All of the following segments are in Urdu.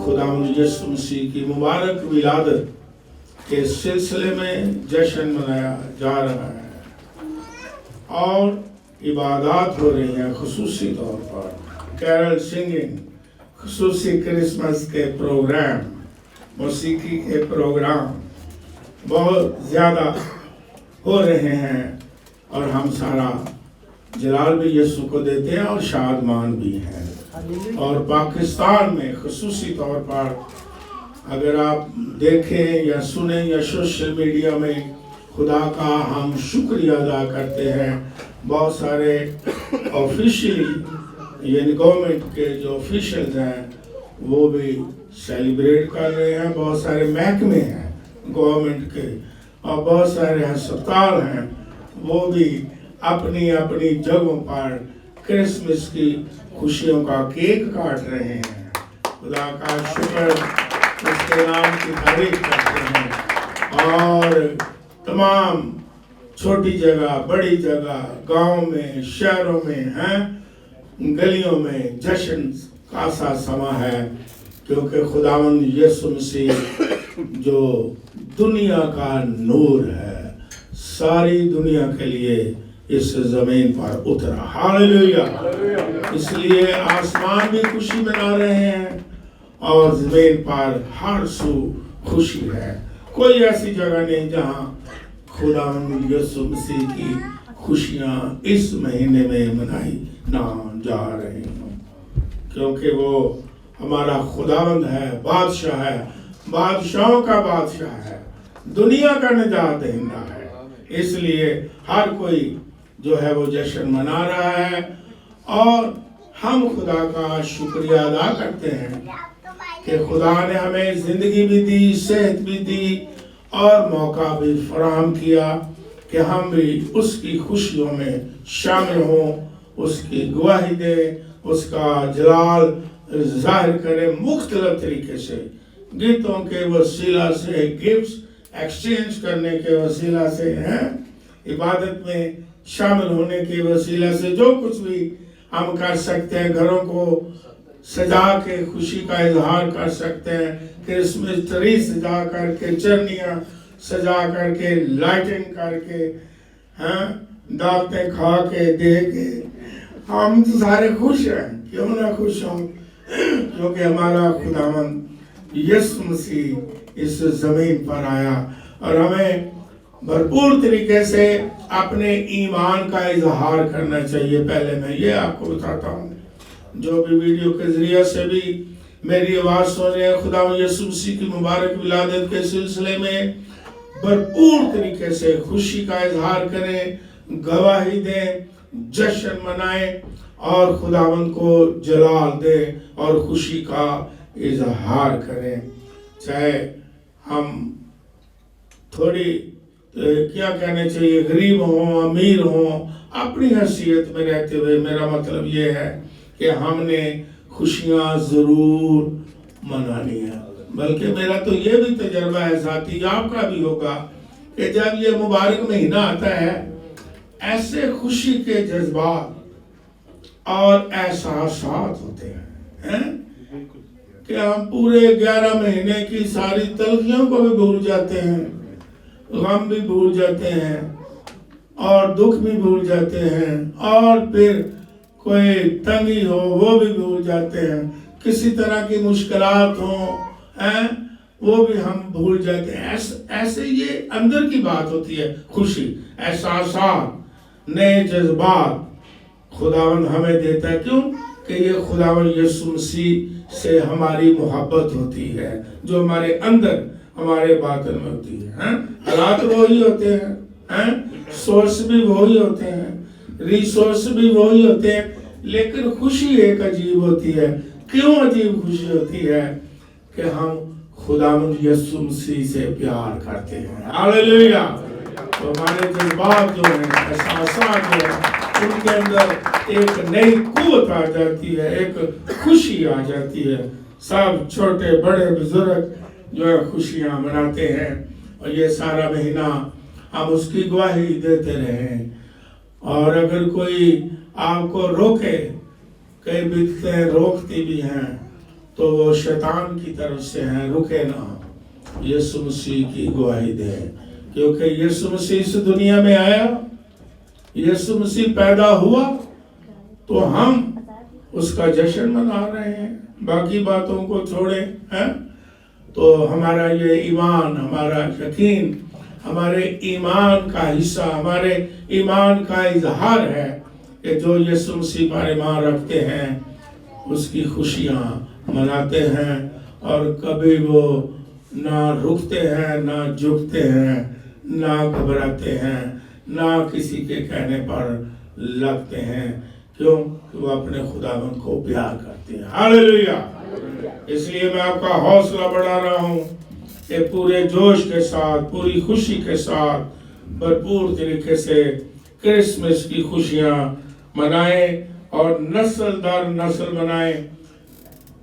خداوند یسوع مسیح کی مبارک ولادت کے سلسلے میں جشن منایا جا رہا ہے اور عبادات ہو رہی ہیں، خصوصی طور پر کیرل سنگنگ، خصوصی کرسمس کے پروگرام، موسیقی کے پروگرام بہت زیادہ ہو رہے ہیں، اور ہم سارا جلال بھی یسوع کو دیتے ہیں اور شادمان بھی ہیں۔ اور پاکستان میں خصوصی طور پر اگر آپ دیکھیں یا سنیں یا سوشل میڈیا میں، خدا کا ہم شکریہ ادا کرتے ہیں، بہت سارے آفیشلی یعنی گورنمنٹ کے جو آفیشلز ہیں وہ بھی سیلیبریٹ کر رہے ہیں، بہت سارے محکمے ہیں گورنمنٹ کے اور بہت سارے ہسپتال ہیں، وہ بھی اپنی اپنی جگہوں پر کرسمس کی خوشیوں کا کیک کاٹ رہے ہیں۔ خدا کا شکر، اس کے نام کی تعریف کرتے ہیں، اور تمام چھوٹی جگہ، بڑی جگہ، گاؤں میں، شہروں میں ہیں، گلیوں میں جشن کا سا سما ہے، کیونکہ خداوند یسوع مسیح جو دنیا کا نور ہے، ساری دنیا کے لیے اس زمین پر اترا۔ ہاللیلویہ! اس لیے آسمان بھی خوشی منا رہے ہیں اور زمین پر ہر سو خوشی ہے۔ کوئی ایسی جگہ نہیں جہاں خداوند یسوع مسیح کی خوشیاں اس مہینے میں منائی نہ جا رہی ہوں، کیونکہ وہ ہمارا خداوند ہے، بادشاہ ہے، بادشاہوں کا بادشاہ ہے، دنیا کا نجات دہندہ ہے۔ اس لیے ہر کوئی جو ہے وہ جشن منا رہا ہے، اور ہم خدا کا شکریہ ادا کرتے ہیں کہ خدا نے ہمیں زندگی بھی دی، صحت بھی دی اور موقع بھی فراہم کیا کہ ہم بھی اس کی خوشیوں میں شامل ہوں، اس کی گواہی دیں، اس کا جلال ظاہر کریں مختلف طریقے سے، گیتوں کے وسیلہ سے، گفٹس ایکسچینج کرنے کے وسیلہ سے، عبادت میں شامل ہونے کے وسیلہ سے، جو کچھ بھی ہم کر سکتے ہیں، گھروں کو سجا کے خوشی کا اظہار کر سکتے ہیں، کرسمس ٹری سجا کر کے، چرنیاں سجا کر کے، لائٹنگ کر کے، دعوتیں کھا کے، دے کے، ہم تو سارے خوش ہیں، کیوں نہ خوش ہوں، کیونکہ ہمارا خداوند یسوع مسیح اس زمین پر آیا، اور ہمیں بھرپور طریقے سے اپنے ایمان کا اظہار کرنا چاہیے۔ پہلے میں یہ آپ کو بتاتا ہوں، جو بھی ویڈیو کے ذریعے سے بھی میری آواز سن رہے ہیں، خداوند یسوع مسیح کی مبارک ولادت کے سلسلے میں بھرپور طریقے سے خوشی کا اظہار کریں، گواہی دیں، جشن منائیں اور خداوند کو جلال دیں اور خوشی کا اظہار کریں، چاہے ہم تھوڑی کیا کہنے چاہیے غریب ہوں، امیر ہوں، اپنی حیثیت میں رہتے ہوئے۔ میرا مطلب یہ ہے کہ ہم نے خوشیاں ضرور منانی ہیں، بلکہ میرا تو یہ بھی تجربہ ہے ذاتی، آپ کا بھی ہوگا، کہ جب یہ مبارک مہینہ آتا ہے، ایسے خوشی کے جذبات اور احساسات ہوتے ہیں کہ ہم پورے 11 مہینے کی ساری تلخیوں کو بھی بھول جاتے ہیں، غم بھی بھول جاتے ہیں اور دکھ بھی بھول جاتے ہیں، اور پھر کوئی تنگی ہو وہ بھی بھول جاتے ہیں، کسی طرح کی مشکلات ہوں وہ بھی ہم بھول جاتے ہیں۔ ایسے یہ اندر کی بات ہوتی ہے، خوشی، احساسات، نئے جذبات خداوند ہمیں دیتا ہے۔ کیوں کہ یہ خداوند یسوع مسیح سے ہماری محبت ہوتی ہے، جو ہمارے اندر، ہمارے باطن میں ہوتی ہے۔ حالات وہی ہوتے ہیں، سورس بھی وہی ہوتے ہیں، ریسورس بھی وہی ہوتے ہیں، لیکن خوشی ایک عجیب ہوتی ہے۔ کیوں عجیب خوشی ہوتی ہے؟ کہ ہم خداوند یسوع مسیح سے پیار کرتے ہیں۔ ہاللیلویہ! تو ہمارے جذبات جو ہیں، احساسات جو ہیں، ان کے اندر ایک نئی قوت آ جاتی ہے، ایک خوشی آ جاتی ہے۔ سب چھوٹے بڑے بزرگ جو ہے خوشیاں مناتے ہیں، اور یہ سارا مہینہ ہم اس کی گواہی دیتے رہیں۔ اور اگر کوئی آپ کو روکے، کئی بدعتیں روکتی بھی ہیں، تو وہ شیطان کی طرف سے ہیں، رکے نہ، یسوع مسیح کی گواہی دیں، کیونکہ یسوع مسیح اس دنیا میں آیا، یسوع مسیح پیدا ہوا تو ہم اس کا جشن منا رہے ہیں۔ باقی باتوں کو چھوڑیں ہیں تو ہمارا یہ ایمان، ہمارا یقین، ہمارے ایمان کا حصہ، ہمارے ایمان کا اظہار ہے کہ جو یسوع مسیح پر ایمان رکھتے ہیں اس کی خوشیاں مناتے ہیں، اور کبھی وہ نہ رکتے ہیں، نہ جھکتے ہیں، نہ گھبراتے ہیں، نہ کسی کے کہنے پر لگتے ہیں، کیوں کہ وہ اپنے خداوند کو پیار کرتے ہیں۔ ہاللیلویہ! اس لیے میں آپ کا حوصلہ بڑھا رہا ہوں کہ پورے جوش کے ساتھ، پوری خوشی کے ساتھ، بھرپور طریقے سے کرسمس کی خوشیاں منائیں اور نسل در نسل منائیں،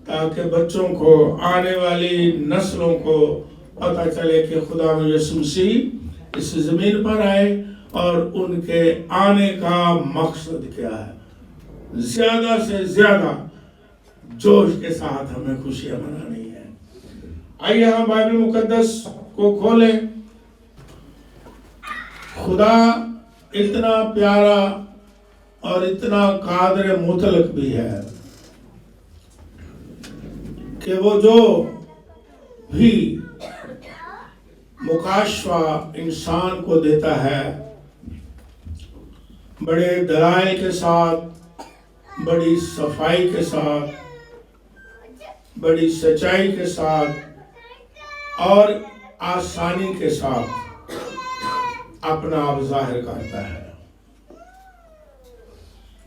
تاکہ بچوں کو، آنے والی نسلوں کو پتہ چلے کہ خدا یسوع مسیح اس زمین پر آئے اور ان کے آنے کا مقصد کیا ہے۔ زیادہ سے زیادہ جوش کے ساتھ ہمیں خوشیاں منانی ہے۔ آئیے ہم بائبل مقدس کو کھولیں۔ خدا اتنا پیارا اور اتنا قادر مطلق بھی ہے کہ وہ جو بھی مکاشفہ انسان کو دیتا ہے، بڑے دلائل کے ساتھ، بڑی صفائی کے ساتھ، بڑی سچائی کے ساتھ اور آسانی کے ساتھ اپنا آپ ظاہر کرتا ہے۔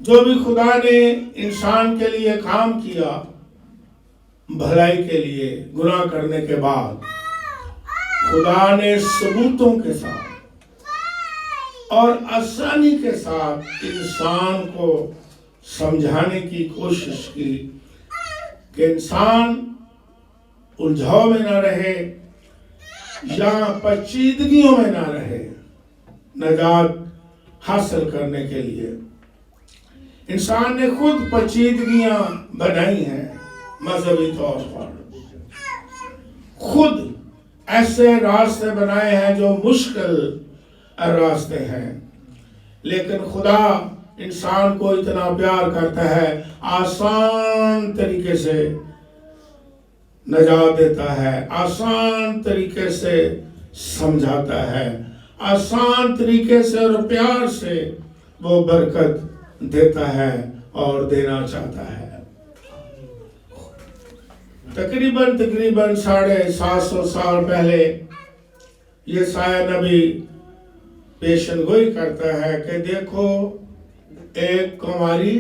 جو بھی خدا نے انسان کے لیے کام کیا، بھلائی کے لیے، گناہ کرنے کے بعد خدا نے ثبوتوں کے ساتھ اور آسانی کے ساتھ انسان کو سمجھانے کی کوشش کی کہ انسان الجھاؤ میں نہ رہے یا پیچیدگیوں میں نہ رہے۔ نجات حاصل کرنے کے لیے انسان نے خود پیچیدگیاں بنائی ہیں، مذہبی طور پر خود ایسے راستے بنائے ہیں جو مشکل راستے ہیں، لیکن خدا انسان کو اتنا پیار کرتا ہے، آسان طریقے سے نجات دیتا ہے، آسان طریقے سے سمجھاتا ہے، آسان طریقے سے اور پیار سے وہ برکت دیتا ہے اور دینا چاہتا ہے۔ تقریباً 750 سال پہلے یسایہ نبی پیشن گوئی کرتا ہے کہ دیکھو ایک کنواری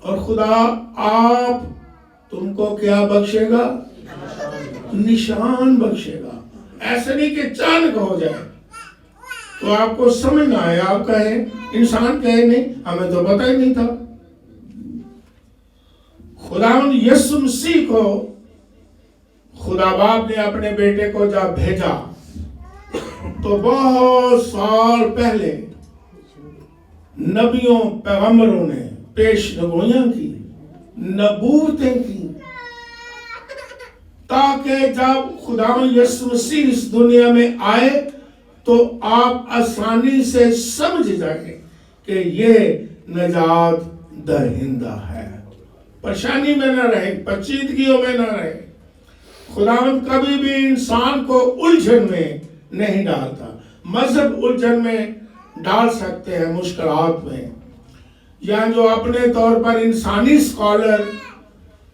اور خدا آپ تم کو کیا بخشے گا؟ نشان بخشے گا۔ ایسے نہیں کہ اچانک ہو جائے تو آپ کو سمجھ نہ آئے، آپ کہیں، انسان کہے نہیں ہمیں تو پتہ ہی نہیں تھا۔ خداوند یسوع مسیح کو خدا باپ نے اپنے بیٹے کو جب بھیجا تو بہت سال پہلے نبیوں پیغمبروں نے پیش گوئیاں کی، نبوتیں کی، تاکہ جب خداوند یسوع مسیح اس دنیا میں آئے تو آپ آسانی سے سمجھ جائیں کہ یہ نجات دہندہ ہے، پریشانی میں نہ رہے، پیچیدگیوں میں نہ رہے۔ خداوند کبھی بھی انسان کو الجھن میں نہیں ڈالتا۔ مذہب الجھن میں ڈال سکتے ہیں، مشکلات میں، یا جو اپنے طور پر انسانی اسکالر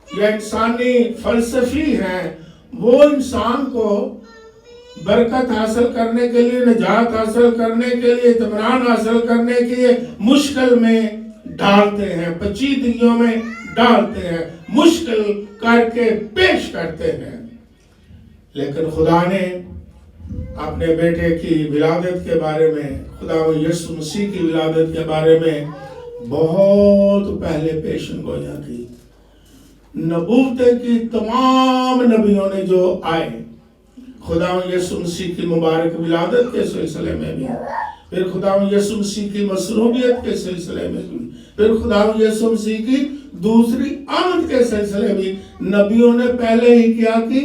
یا انسانی فلسفی ہیں، وہ انسان کو برکت حاصل کرنے کے لیے، نجات حاصل کرنے کے لیے، اطمینان حاصل کرنے کے لیے مشکل میں ڈالتے ہیں، پیچیدگیوں میں ڈالتے ہیں، مشکل کر کے پیش کرتے ہیں۔ لیکن خدا نے اپنے بیٹے کی ولادت کے بارے میں، خدا یسوع مسیح کی ولادت کے بارے میں بہت پہلے پیشن گوئیاں کی، نبوتیں کی۔ تمام نبیوں نے جو آئے خدا یسوع مسیح کی مبارک ولادت کے سلسلے میں بھی پھر خداوند یسوع مسیح کی مصلوبیت کے سلسلے میں بھی، پھر خداوند یسوع مسیح کی دوسری آمد کے سلسلے میں نبیوں نے پہلے ہی کیا کی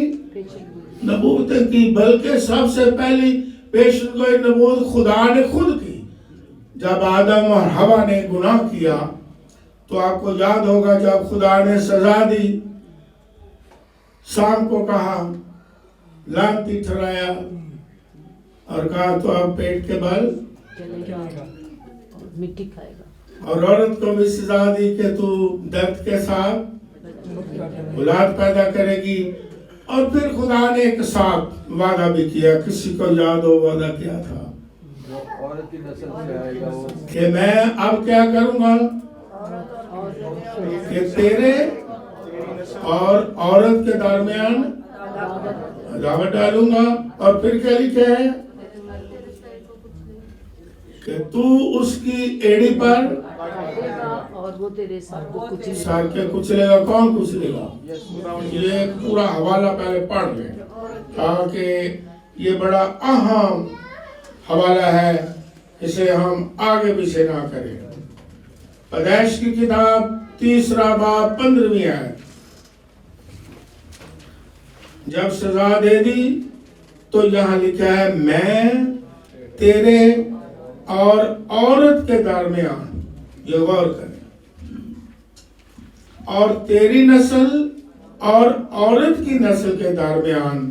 نبوت کی، بلکہ سب سے پہلی پیشن گوئی نبوت خدا نے خود کی۔ جب آدم اور حوا نے گناہ کیا تو آپ کو یاد ہوگا جب خدا نے سزا دی، سام کو کہا، لعنتی ٹھہرایا اور کہا تو اب پیٹ کے بل مٹی کھائے گا، اور عورت کو بھی سزا دی کہ تو درد کے ساتھ اولاد پیدا کرے گی۔ اور پھر خدا نے ایک ساتھ وعدہ بھی کیا، کسی کو یاد ہو وعدہ کیا تھا عورت کی نسل سے آئے گا وہ، کہ میں اب کیا کروں گا کہ تیرے اور عورت کے درمیان عداوت ڈالوں گا۔ اور پھر کیا لکھا ہے کہ تو اس کی ایڑی پر اور وہ تیرے سر کو کچل سار کے کچلے گا۔ کون کچلے گا؟ یہ پورا حوالہ پہلے پڑھ لیں تاکہ یہ بڑا اہم حوالہ ہے، اسے ہم آگے پیچھے نہ کریں۔ پیدائش کی کتاب 3 باب 15 آیت، جب سزا دے دی تو یہاں لکھا ہے میں تیرے اور عورت کے درمیان، یہ غور کریں، اور تیری نسل اور عورت کی نسل کے درمیان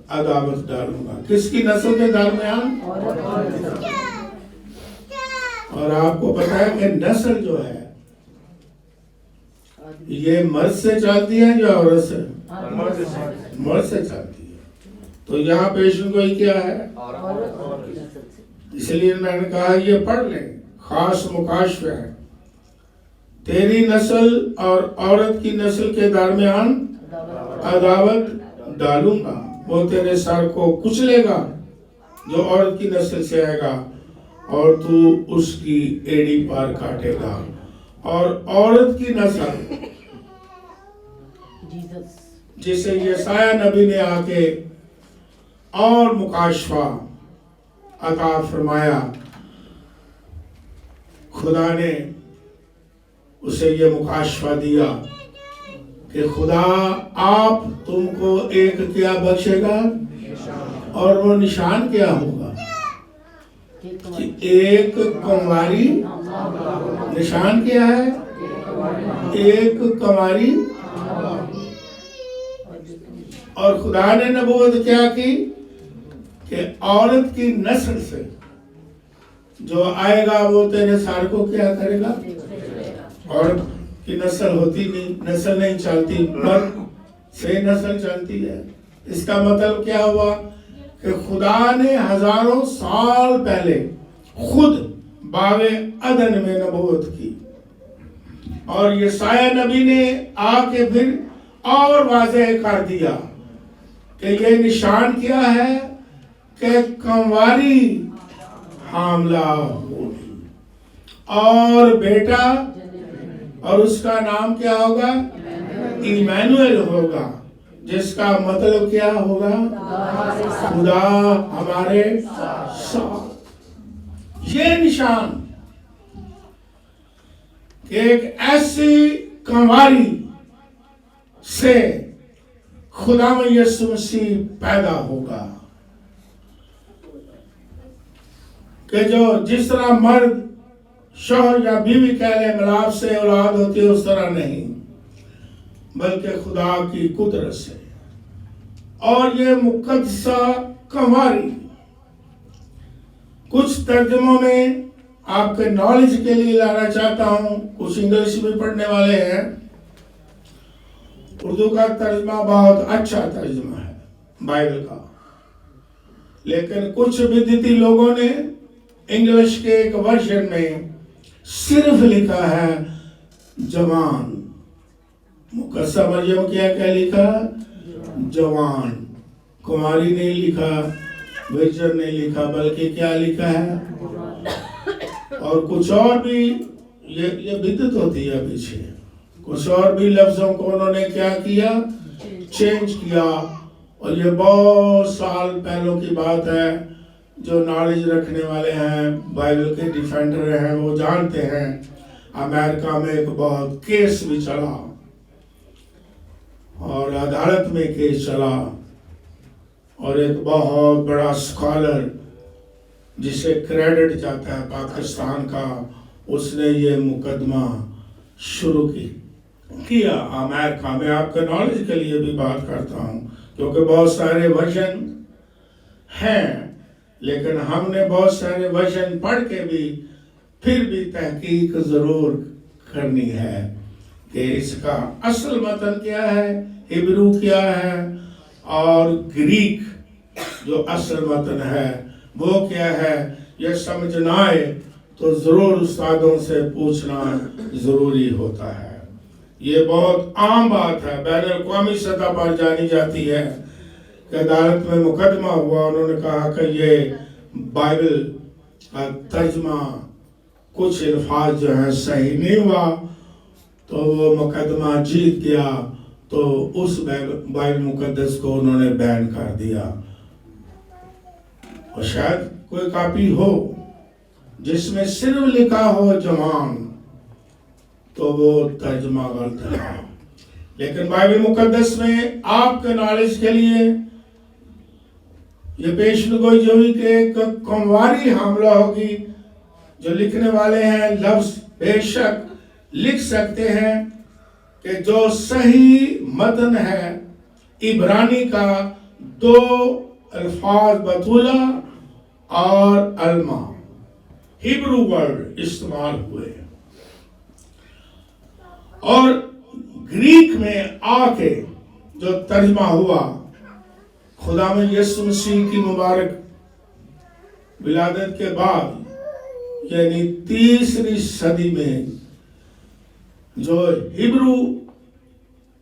عداوت ڈالوں گا۔ کس کی نسل کے درمیان؟ اور آپ کو پتا ہے کہ نسل جو ہے یہ مرد سے چلتی ہے یا عورت سے؟ مرد سے چلتی ہے۔ تو یہاں پیشن گوئی کیا ہے؟ اس لیے میں نے کہا یہ پڑھ لیں، خاص مکاشفہ ہے۔ تیری نسل اور عورت کی نسل کے درمیان عداوت ڈالوں گا، وہ تیرے سر کو کچلے گا جو عورت کی نسل سے آئے گا، اور تو اس کی ایڑی پر کاٹے گا۔ اور عورت کی نسل جسے یسایہ نبی نے آ کے اور مکاشفہ عطا فرمایا، خدا نے اسے یہ مکاشفہ دیا کہ خدا آپ تم کو ایک کیا بخشے گا، اور وہ نشان کیا ہوگا کہ ایک کنواری، نشان کیا ہے؟ ایک کنواری۔ اور خدا نے نبوت کیا کی کہ عورت کی نسل سے جو آئے گا وہ تیرے سار کو کیا کرے گا؟ عورت کی نسل ہوتی نہیں، نسل نہیں چلتی، مرد سے نسل چلتی ہے۔ اس کا مطلب کیا ہوا کہ خدا نے ہزاروں سال پہلے خود باغ عدن میں نبوت کی، اور یسایہ نبی نے آ کے پھر اور واضح کر دیا کہ یہ نشان کیا ہے کہ کنواری حاملہ ہوگی اور بیٹا، اور اس کا نام کیا ہوگا؟ ایمانویل ہوگا، جس کا مطلب کیا ہوگا؟ خدا ہمارے ساتھ۔ یہ نشان کہ ایک ایسی کنواری سے خدا میں یسوع مسیح پیدا ہوگا کہ جو جس طرح مرد شوہر یا بیوی کہہ لے ملاپ سے اولاد ہوتی ہے، اس طرح نہیں، بلکہ خدا کی قدرت سے۔ اور یہ مقدسہ کنواری کچھ ترجموں میں آپ کے نالج کے لیے لانا چاہتا ہوں، کچھ انگلش میں پڑھنے والے ہیں، اردو کا ترجمہ بہت اچھا ترجمہ ہے بائبل کا، لیکن کچھ بدعتی لوگوں نے انگلش کے ایک ورژن میں صرف لکھا ہے جوان۔ مقدسہ مریم کیا لکھا؟ جوان۔ کماری نہیں لکھا، ورجن نہیں لکھا، بلکہ کیا لکھا ہے؟ اور کچھ اور بھی یہ بدعت ہوتی ہے پیچھے، کچھ اور بھی لفظوں کو انہوں نے کیا کیا؟ چینج کیا۔ اور یہ بہت سال پہلوں کی بات ہے جو نالج رکھنے والے ہیں، بائبل کے ڈیفینڈر ہیں، وہ جانتے ہیں امریکہ میں ایک بہت کیس بھی چلا اور عدالت میں کیس چلا، اور ایک بہت بڑا اسکالر جسے کریڈٹ جاتا ہے پاکستان کا، اس نے یہ مقدمہ شروع کیا امریکہ میں۔ آپ کے نالج کے لیے بھی بات کرتا ہوں کیونکہ بہت سارے ورژن ہیں، لیکن ہم نے بہت سارے ورژن پڑھ کے بھی پھر بھی تحقیق ضرور کرنی ہے کہ اس کا اصل متن کیا ہے، ہبرو کیا ہے، اور گریک جو اصل متن ہے وہ کیا ہے۔ یہ سمجھنا ہے تو ضرور استادوں سے پوچھنا ضروری ہوتا ہے۔ یہ بہت عام بات ہے، بین الاقوامی سطح پر جانی جاتی ہے کہ عدالت میں مقدمہ ہوا، انہوں نے کہا کہ یہ بائبل کا ترجمہ کچھ الفاظ جو ہیں صحیح نہیں ہوا، تو وہ مقدمہ جیت گیا، تو اس بائبل مقدس کو انہوں نے بین کر دیا۔ اور شاید کوئی کاپی ہو جس میں صرف لکھا ہو جوان، تو وہ ترجمہ غلط ہے، لیکن بائبل مقدس میں آپ کے نالج کے لیے یہ پیشن گوئی جو ہوئی کہ ایک کنواری حاملہ ہوگی۔ جو لکھنے والے ہیں لفظ بے شک لکھ سکتے ہیں کہ جو صحیح متن ہے عبرانی کا 2 الفاظ بطولہ اور الما ہیبرو ورڈ استعمال ہوئے، اور گریک میں آ کے جو ترجمہ ہوا خدا میں یسوع مسیح کی مبارک ولادت کے بعد، یعنی 3ری صدی میں جو ہبرو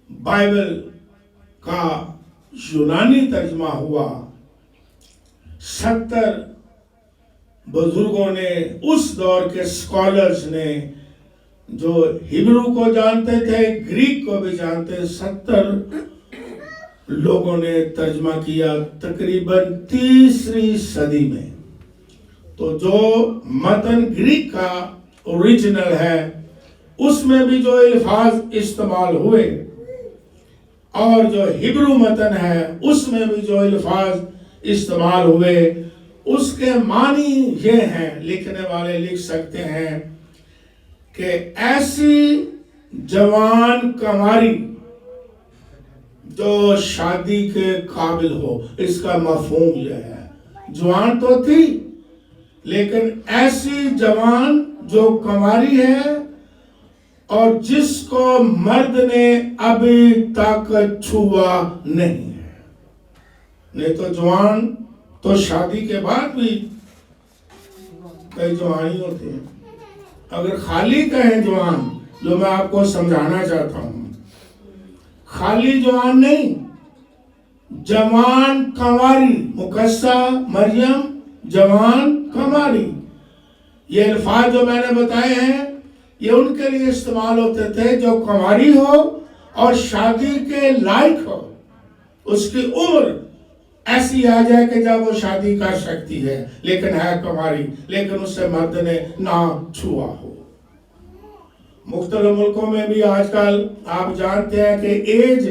بائبل کا یونانی ترجمہ ہوا، 70 بزرگوں نے، اس دور کے اسکالرز نے جو ہبرو کو جانتے تھے گریک کو بھی جانتے، 70 لوگوں نے ترجمہ کیا تقریباً 3ری صدی میں۔ تو جو متن گریک کا اوریجنل ہے اس میں بھی جو الفاظ استعمال ہوئے، اور جو ہبرو متن ہے اس میں بھی جو الفاظ استعمال ہوئے، اس کے معنی یہ ہیں، لکھنے والے لکھ سکتے ہیں کہ ایسی جوان کنواری جو شادی کے قابل ہو۔ اس کا مفہوم یہ ہے، جوان تو تھی لیکن ایسی جوان جو کنواری ہے اور جس کو مرد نے ابھی تک چھوا نہیں ہے۔ نہیں تو جوان تو شادی کے بعد بھی کئی جوانی ہوتے ہیں۔ اگر خالی کہیں جوان، جو میں آپ کو سمجھانا چاہتا ہوں، خالی جوان نہیں، جوان کنواری، مقصہ مریم جوان کنواری، یہ الفاظ جو میں نے بتائے ہیں یہ ان کے لیے استعمال ہوتے تھے جو کنواری ہو اور شادی کے لائق ہو، اس کی عمر ایسی آ جائے کہ جب وہ شادی کر سکتی ہے لیکن ہے کنواری، لیکن اس سے مرد نے نہ چھوا ہو۔ مختلف ملکوں میں بھی آج کل آپ جانتے ہیں کہ ایج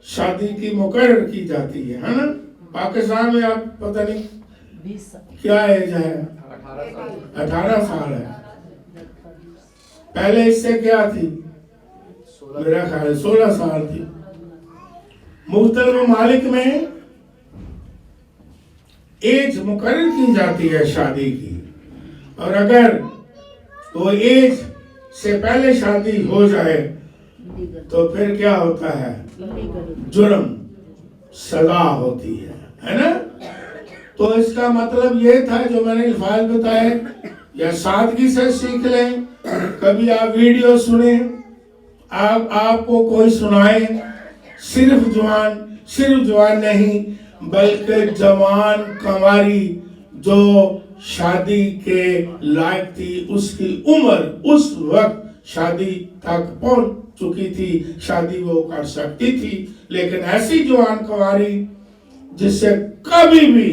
شادی کی مقرر کی جاتی ہے نا۔ پاکستان میں آپ پتہ نہیں 20 سال کیا ایج ہے، 18 سال ہے۔ پہلے اس سے کیا تھی، میرا خیال ہے 16 سال تھی۔ مختلف ممالک میں ایج مقرر کی جاتی ہے شادی کی، اور اگر وہ ایج سے پہلے شادی ہو جائے تو پھر کیا ہوتا ہے، جرم، سزا ہوتی ہے نا۔ تو اس کا مطلب یہ تھا جو میں نے الفاظ بتائے، یا سادگی سے سیکھ لیں، کبھی آپ ویڈیو سنیں، آپ کو کوئی سنائے، صرف جوان نہیں بلکہ جوان کنواری جو شادی کے لائق تھی، اس کی عمر اس وقت شادی تک پہنچ چکی تھی، شادی وہ کر سکتی تھی، لیکن ایسی جوان کنواری جس سے کبھی بھی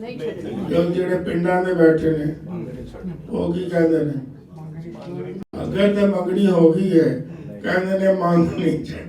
ਜਿਹੜੇ ਪਿੰਡਾਂ ਦੇ ਬੈਠੇ ਨੇ ਉਹ ਕੀ ਕਹਿੰਦੇ ਨੇ, ਅੱਗੇ ਤੇ ਮੰਗਣੀ ਹੋ ਗਈ ਹੈ, ਕਹਿੰਦੇ ਨੇ ਮੰਗ ਨਹੀਂ ਚਾਹੀਦੀ।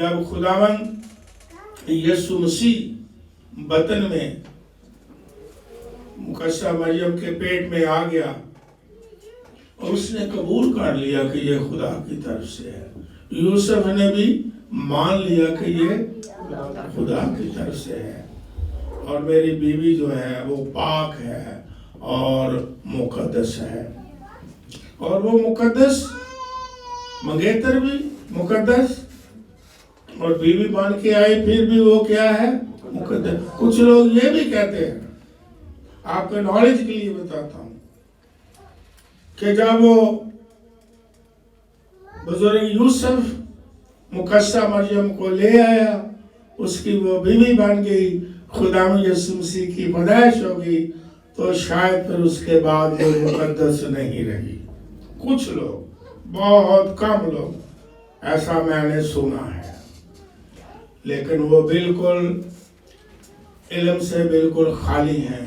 جب خداوند یسوع مسیح بطن میں مقدسہ مریم کے پیٹ میں آ گیا اور اس نے قبول کر لیا کہ یہ خدا کی طرف سے ہے، یوسف نے بھی مان لیا کہ یہ خدا کی طرف سے ہے، اور میری بیوی جو ہے وہ پاک ہے اور مقدس ہے، اور وہ مقدس منگیتر بھی مقدس اور بیوی بن کے آئی پھر بھی وہ کیا ہے؟ مقدس۔ کچھ لوگ یہ بھی کہتے ہیں، آپ کے نالج کے لیے بتاتا ہوں، کہ جب وہ بزرگ یوسف مقدسہ مریم کو لے آیا، اس کی وہ بیوی بن گئی، خدا یسوع مسیح کی پیدائش ہوگی، تو شاید پھر اس کے بعد وہ مقدس نہیں رہی۔ کچھ لوگ، بہت کم لوگ، ایسا میں نے سنا ہے، لیکن وہ بالکل علم سے بالکل خالی ہیں،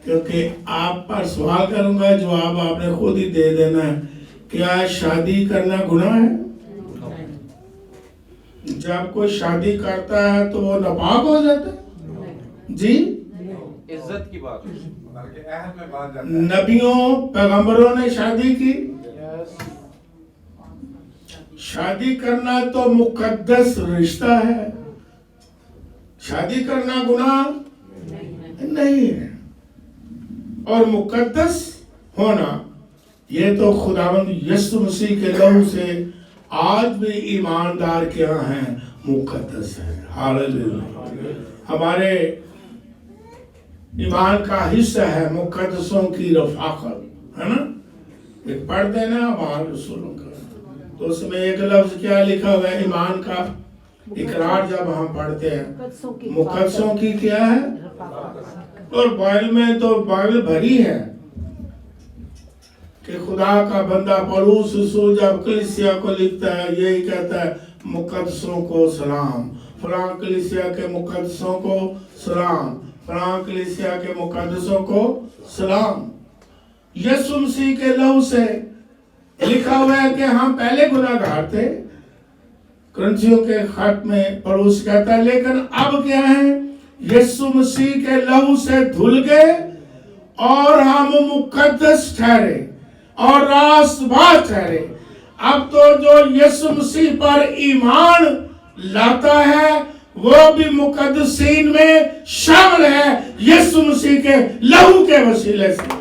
کیونکہ آپ پر سوال کروں گا، جواب آپ نے خود ہی دے دینا ہے۔ کیا شادی کرنا گناہ ہے؟ جب کوئی شادی کرتا ہے تو وہ ناپاک ہو جاتا ہے؟ جی، عزت کی بات ہے۔ نبیوں پیغمبروں نے شادی کی، شادی کرنا تو مقدس رشتہ ہے، شادی کرنا گناہ نہیں ہے، اور مقدس ہونا یہ تو خداوند یسوع مسیح کے لہو سے آج بھی ایماندار کیا ہیں؟ مقدس ہے۔ ہاللیلویہ۔ ہمارے ایمان کا حصہ ہے مقدسوں کی رفاقت، ہے نا؟ ایک پڑھتے ہیں نا اعمال رسولوں کا، تو اس میں ایک لفظ کیا لکھا ہوا ہے؟ ایمان کا اقرار جب ہم پڑھتے ہیں، مقدسوں کی کیا ہے؟ اور بائبل میں تو بائبل بھری ہے کہ خدا کا بندہ پولس رسول جب کلیسیا کو لکھتا ہے، یہی کہتا ہے مقدسوں کو سلام، فلاں کلیسیا کے مقدسوں کو سلام، فلاں کلیسیا کے مقدسوں کو سلام۔ یسوع مسیح کے لہو سے لکھا ہوا ہے کہ ہم پہلے گناہگار تھے، کرنتھیوں کے خط میں پولس کہتا ہے، لیکن اب کیا ہے؟ یسوع مسیح کے لہو سے دھل گئے اور ہم مقدس ٹھہرے اور راست باز ٹھہرے۔ اب تو جو یسوع مسیح پر ایمان لاتا ہے وہ بھی مقدسین میں شامل ہے، یسوع مسیح کے لہو کے وسیلے سے۔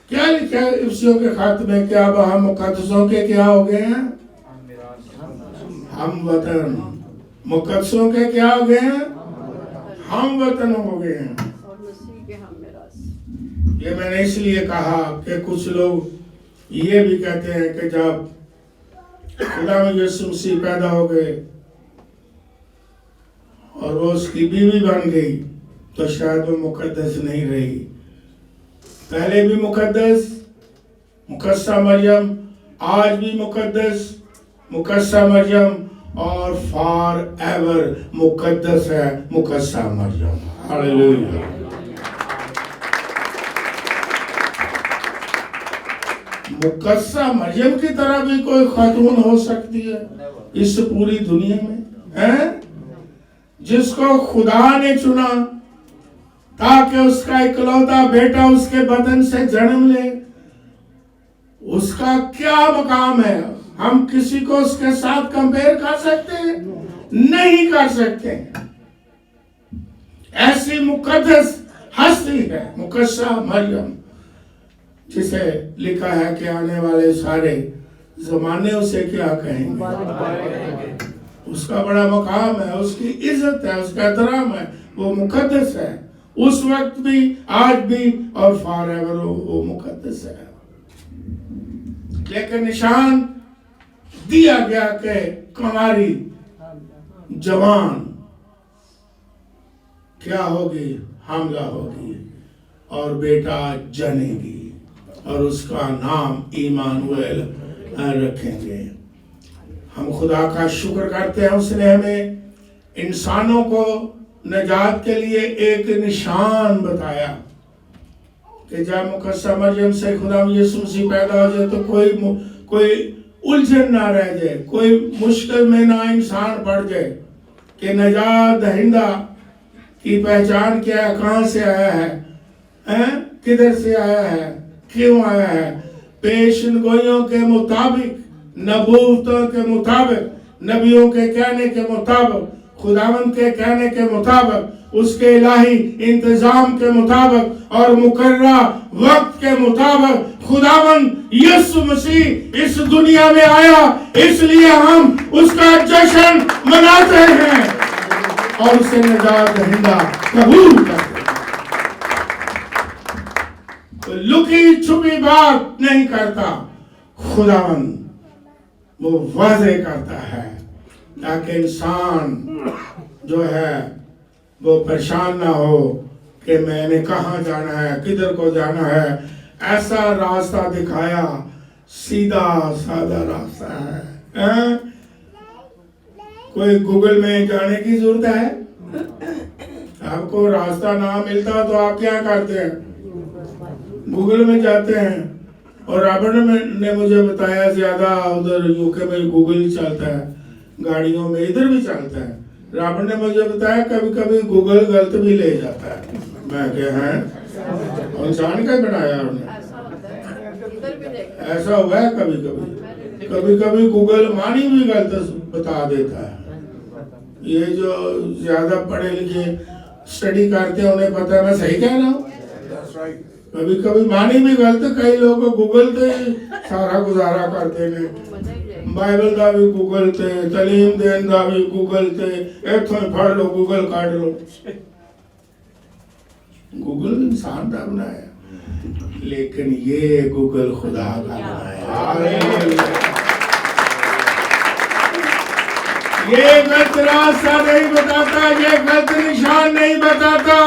کیا لکھا ہے افسیوں کے خط میں؟ کیا اب ہم مقدسوں کے کیا ہو گئے ہیں؟ ہم وطن۔ مقدسوں کے کیا ہو گئے ہیں؟ ہم وطن ہو گئے ہیں۔ یہ میں نے اس لیے کہا کہ کچھ لوگ یہ بھی کہتے ہیں کہ جب خدا میں یسوع مسیح پیدا ہو گئے اور وہ اس کی بیوی بن گئی تو شاید وہ مقدس نہیں رہی۔ پہلے بھی مقدس، مقدسہ مریم، آج بھی مقدس، مقدسہ مریم، اور فار ایور مقدس ہے مقدسہ مریم۔ ہاللیلویہ۔ مقدسہ مریم کی طرح بھی کوئی خاتون ہو سکتی ہے اس پوری دنیا میں، جس کو خدا نے چنا تاکہ اس کا اکلوتا بیٹا اس کے بدن سے جنم لے؟ اس کا کیا مقام ہے؟ ہم کسی کو اس کے ساتھ کمپیئر کر سکتے ہیں؟ نہیں کر سکتے۔ ایسی مقدس ہستی ہے مقدسہ مریم، جسے لکھا ہے کہ آنے والے سارے زمانے اسے کیا کہیں گے؟ اس کا بڑا مقام ہے، اس کی عزت ہے، اس کا احترام ہے، وہ مقدس ہے، اس وقت بھی، آج بھی، اور فار ایور وہ مقدس ہے۔ لیکن نشان دیا گیا کہ کماری جوان کیا ہوگی؟ حاملہ ہوگی اور بیٹا جنے گی اور اس کا نام ایمانویل رکھیں گے۔ ہم خدا کا شکر کرتے ہیں، اس نے ہمیں انسانوں کو نجات کے لیے ایک نشان بتایا کہ جب مقدسہ مریم سے خدا یسوع مسیح پیدا ہو جائے تو کوئی الجھن نہ رہ جائے، کوئی مشکل میں نہ انسان پڑ جائے کہ نجات دہندہ کی پہچان کیا ہے، کہاں سے آیا ہے، کدھر سے آیا ہے، کیوں آیا ہے۔ پیشن گوئیوں کے مطابق، نبوتوں کے مطابق، نبیوں کے کہنے کے مطابق، خداوند کے کہنے کے مطابق، اس کے الہی انتظام کے مطابق اور مقررہ وقت کے مطابق خداوند یسوع مسیح اس دنیا میں آیا، اس لیے ہم اس کا جشن مناتے ہیں اور اسے نجات دہندہ قبول کرتے ہیں۔ لکی چھپی بات نہیں کرتا، خداوند وہ واضح کرتا ہے تاکہ انسان جو ہے وہ پریشان نہ ہو کہ میں نے کہاں جانا ہے، کدھر کو جانا ہے۔ ایسا راستہ دکھایا، سیدھا سادہ راستہ ہے۔ کوئی گوگل میں جانے کی ضرورت ہے؟ آپ کو راستہ نہ ملتا تو آپ کیا کرتے ہیں؟ گوگل میں جاتے ہیں۔ اور رابر نے مجھے بتایا زیادہ ادھر یوکے میں گوگل چلتا ہے، گاڑیوں میں ادھر بھی چلتا ہے۔ رابر نے مجھے بتایا کبھی کبھی گوگل غلط بھی لے جاتا ہے۔ میں کہ ہیں انسان کا بنایا انہوں نے، ایسا ہوا ہے کبھی کبھی گوگل معنی بھی غلط بتا دیتا ہے۔ یہ جو زیادہ پڑھے لکھے اسٹڈی کرتے ہیں انہیں پتہ ہے میں صحیح کہہ رہا ہوں۔ کبھی معنی بھی غلط، کئی لوگ گوگل تے سارا گزارا کرتے ہیں، بائبل دا بھی گوگل تے، تعلیم دین دا بھی گوگل تے، ایتھوں پڑھ لو گوگل کاٹ لو۔ گوگل انسان کا بنایا لیکن یہ گوگل خدا کا بنایا۔ یہ غلط راستہ نہیں بتاتا، یہ غلط نشان نہیں بتاتا،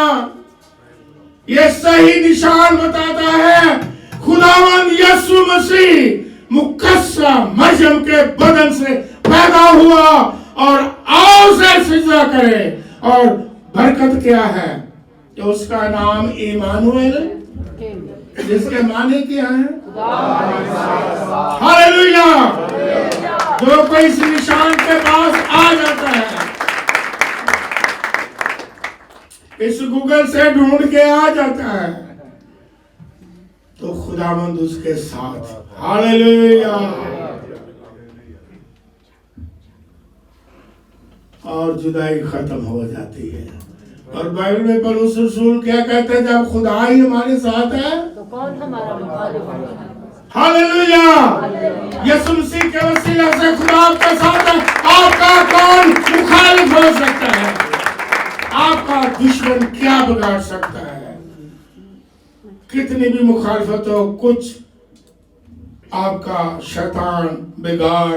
یہ صحیح نشان بتاتا ہے۔ خداوند یسوع مسیح مقدسہ مریم کے بدن سے پیدا ہوا اور آؤ سے سجدہ کرے، اور برکت کیا ہے کہ اس کا نام ایمانویل، جس کے معنی کیا ہے؟ ہاللیلویہ۔ جو کوئی اس نشان کے پاس آ جاتا ہے، اس گوگل سے ڈھونڈ کے آ جاتا ہے، تو خداوند اس کے ساتھ۔ ہاللیلویہ۔ اور جدائی ختم ہو جاتی ہے۔ اور بائبل میں پولس رسول کیا کہتے ہیں؟ جب خدا ہی ہمارے ساتھ ہے تو کون ہمارا مخالف ہے؟ ہاللیلویہ۔ یسوع مسیح کے وسیلے سے خدا آپ کے ساتھ ہے، آپ کا کون مخالف ہو سکتا ہے؟ آپ کا دشمن کیا بگاڑ سکتا ہے؟ کتنی بھی مخالفت ہو، کچھ آپ کا شیطان بگاڑ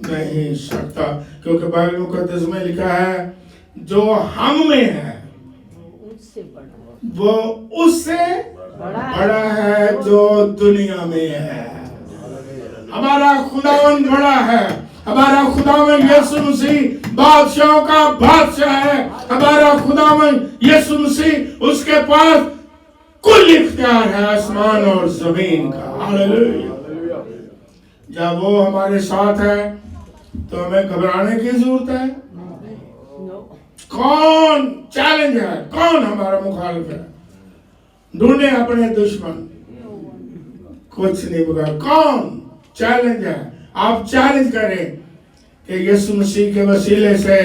نہیں سکتا، کیونکہ بائبل مقدس میں لکھا ہے جو ہم میں ہے وہ اس سے بڑا ہے جو دنیا میں ہے۔ ہمارا خداوند بڑا ہے، ہمارا خداوند یسوع مسیح بادشاہوں کا بادشاہ ہے۔ ہمارا خداوند یسوع مسیح، اس کے پاس کل اختیار ہے آسمان اور زمین کا۔ ہاللیلویہ۔ جب وہ ہمارے ساتھ ہے تو ہمیں گھبرانے کی ضرورت ہے؟ کون چیلنج ہے؟ کون ہمارا مخالف ہے؟ ڈھونڈے اپنے دشمن، کچھ نہیں بگا۔ کون چیلنج ہے؟ آپ چیلنج کریں کہ یسوع مسیح کے وسیلے سے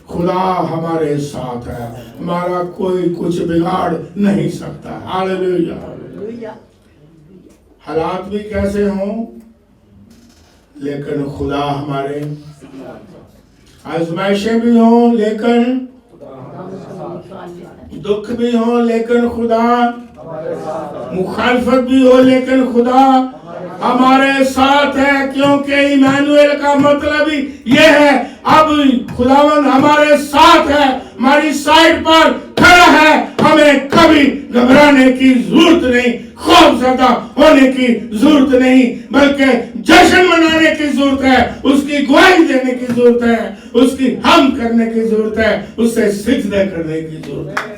خدا ہمارے ساتھ ہے، ہمارا کوئی کچھ بگاڑ نہیں سکتا۔ ہاللیلویہ۔ حالات بھی کیسے ہوں لیکن خدا ہمارے، آزمائشیں بھی ہوں لیکن، دکھ بھی ہوں لیکن خدا، مخالفت بھی ہو لیکن خدا ہمارے ساتھ ہے، کیونکہ ایمانویل کا مطلب ہی یہ ہے اب خداوند ہمارے ساتھ ہے، ہماری سائیڈ پر کھڑا ہے، ہمیں کبھی گھبرانے کی ضرورت نہیں، خوف زدہ ہونے کی ضرورت نہیں، بلکہ جشن منانے کی ضرورت ہے، اس کی گواہی دینے کی ضرورت ہے، اس کی حمد کرنے کی ضرورت ہے، اس سے سجدہ کرنے کی ضرورت ہے۔